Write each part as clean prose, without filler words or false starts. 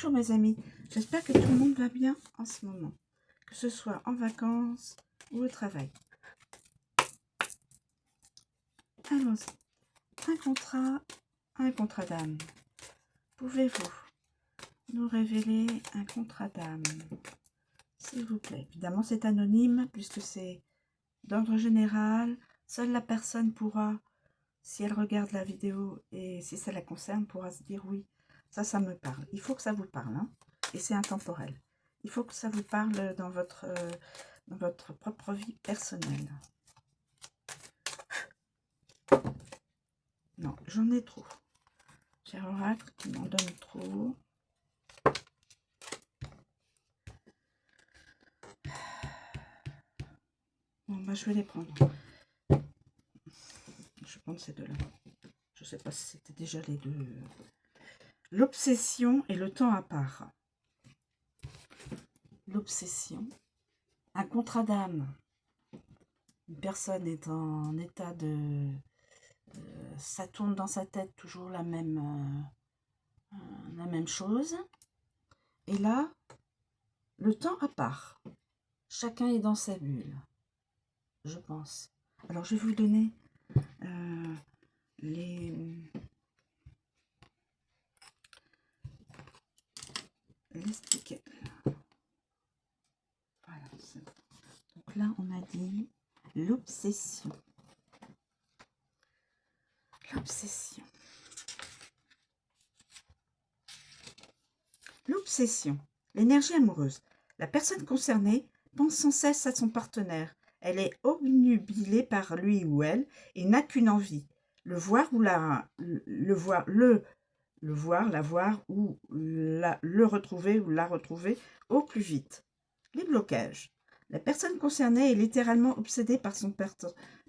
Bonjour mes amis, j'espère que tout le monde va bien en ce moment, que ce soit en vacances ou au travail. Allons-y. Un contrat d'âme. Pouvez-vous nous révéler un contrat d'âme, s'il vous plaît? Évidemment, c'est anonyme puisque c'est d'ordre général. Seule la personne pourra, si elle regarde la vidéo et si ça la concerne, pourra se dire oui, ça me parle. Il faut que ça vous parle, hein, et c'est intemporel. Il faut que ça vous parle dans votre propre vie personnelle. Non, j'en ai trop. Cher oracle qui m'en donne trop. Bon, bah, je vais les prendre. Je vais prendre ces deux-là. Je ne sais pas si c'était déjà les deux. L'obsession et le temps à part. L'obsession. Un contrat d'âme. Une personne est en état de... ça tourne dans sa tête toujours la même chose. Et là, le temps à part. Chacun est dans sa bulle, je pense. Alors, je vais vous donner les stickers. Voilà. Donc là, on a dit l'obsession. L'obsession. L'obsession. L'énergie amoureuse. La personne concernée pense sans cesse à son partenaire. Elle est obnubilée par lui ou elle et n'a qu'une envie, le voir, la voir ou le retrouver ou la retrouver au plus vite. Les blocages. La personne concernée est littéralement obsédée par son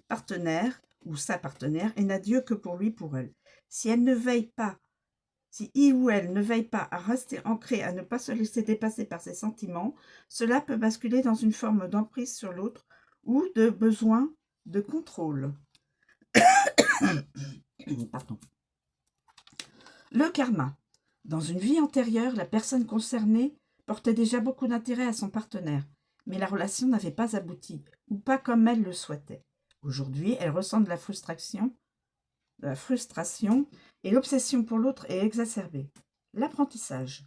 partenaire ou sa partenaire et n'a Dieu que pour lui, pour elle. Si il ou elle ne veille pas à rester ancrée, à ne pas se laisser dépasser par ses sentiments, cela peut basculer dans une forme d'emprise sur l'autre ou de besoin de contrôle. Pardon. Le karma. Dans une vie antérieure, la personne concernée portait déjà beaucoup d'intérêt à son partenaire, mais la relation n'avait pas abouti, ou pas comme elle le souhaitait. Aujourd'hui, elle ressent de la frustration et l'obsession pour l'autre est exacerbée. L'apprentissage.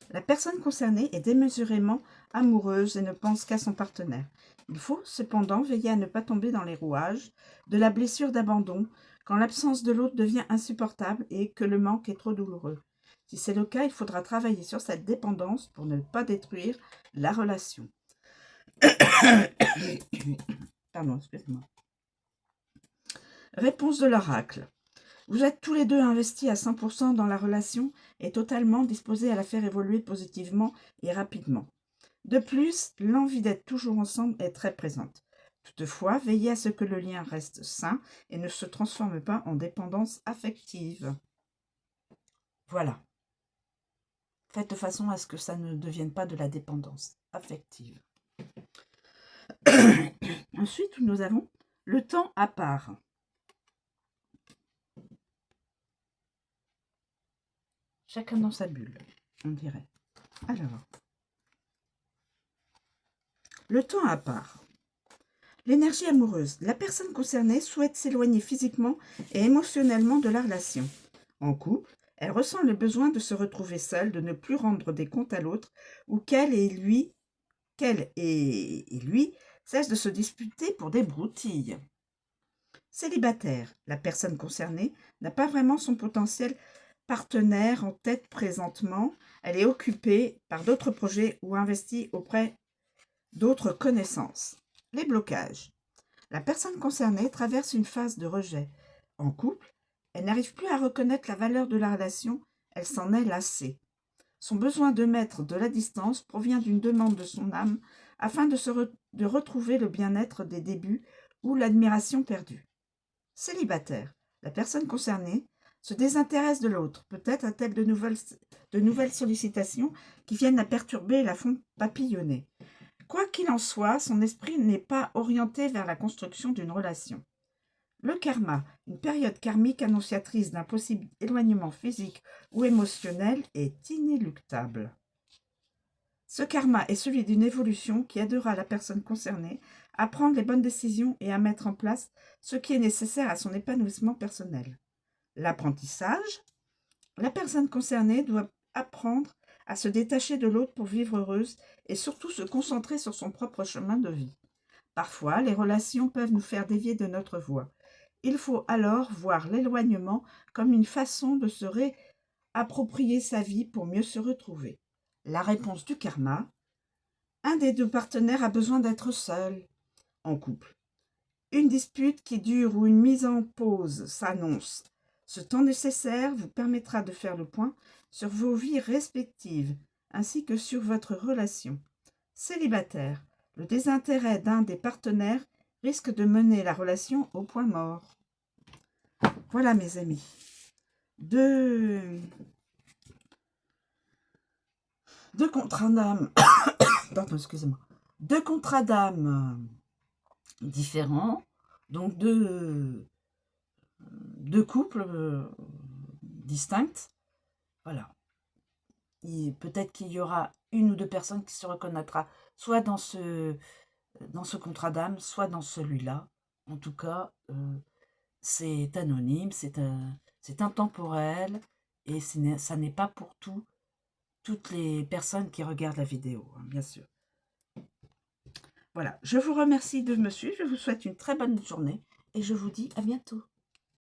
La personne concernée est démesurément amoureuse et ne pense qu'à son partenaire. Il faut cependant veiller à ne pas tomber dans les rouages de la blessure d'abandon quand l'absence de l'autre devient insupportable et que le manque est trop douloureux. Si c'est le cas, il faudra travailler sur cette dépendance pour ne pas détruire la relation. Pardon, excusez-moi. Réponse de l'oracle. Vous êtes tous les deux investis à 100% dans la relation et totalement disposés à la faire évoluer positivement et rapidement. De plus, l'envie d'être toujours ensemble est très présente. Toutefois, veillez à ce que le lien reste sain et ne se transforme pas en dépendance affective. Voilà. Faites de façon à ce que ça ne devienne pas de la dépendance affective. Ensuite, nous avons le temps à part. Chacun dans sa bulle, on dirait. Alors, le temps à part. L'énergie amoureuse. La personne concernée souhaite s'éloigner physiquement et émotionnellement de la relation. En couple, elle ressent le besoin de se retrouver seule, de ne plus rendre des comptes à l'autre, ou qu'elle et lui cessent de se disputer pour des broutilles. Célibataire. La personne concernée n'a pas vraiment son potentiel partenaire en tête présentement. Elle est occupée par d'autres projets ou investie auprès d'autres connaissances. Les blocages. La personne concernée traverse une phase de rejet. En couple, elle n'arrive plus à reconnaître la valeur de la relation, elle s'en est lassée. Son besoin de mettre de la distance provient d'une demande de son âme afin de retrouver le bien-être des débuts ou l'admiration perdue. Célibataire. La personne concernée se désintéresse de l'autre. Peut-être a-t-elle de nouvelles sollicitations qui viennent la perturber et la font papillonner. Quoi qu'il en soit, son esprit n'est pas orienté vers la construction d'une relation. Le karma, une période karmique annonciatrice d'un possible éloignement physique ou émotionnel, est inéluctable. Ce karma est celui d'une évolution qui aidera la personne concernée à prendre les bonnes décisions et à mettre en place ce qui est nécessaire à son épanouissement personnel. L'apprentissage, la personne concernée doit apprendre à se détacher de l'autre pour vivre heureuse et surtout se concentrer sur son propre chemin de vie. Parfois, les relations peuvent nous faire dévier de notre voie. Il faut alors voir l'éloignement comme une façon de se réapproprier sa vie pour mieux se retrouver. La réponse du karma, un des deux partenaires a besoin d'être seul en couple. Une dispute qui dure ou une mise en pause s'annonce. Ce temps nécessaire vous permettra de faire le point sur vos vies respectives ainsi que sur votre relation. Célibataire, le désintérêt d'un des partenaires risque de mener la relation au point mort. Voilà mes amis, deux contrats d'âme, pardon, excusez-moi, deux contrats d'âme différents, donc deux couples distincts. Voilà. Peut-être qu'il y aura une ou deux personnes qui se reconnaîtra soit dans ce contrat d'âme, soit dans celui-là. En tout cas, c'est anonyme, c'est intemporel, et ça n'est pas pour toutes les personnes qui regardent la vidéo, hein, bien sûr. Voilà, je vous remercie de me suivre, je vous souhaite une très bonne journée, et je vous dis à bientôt.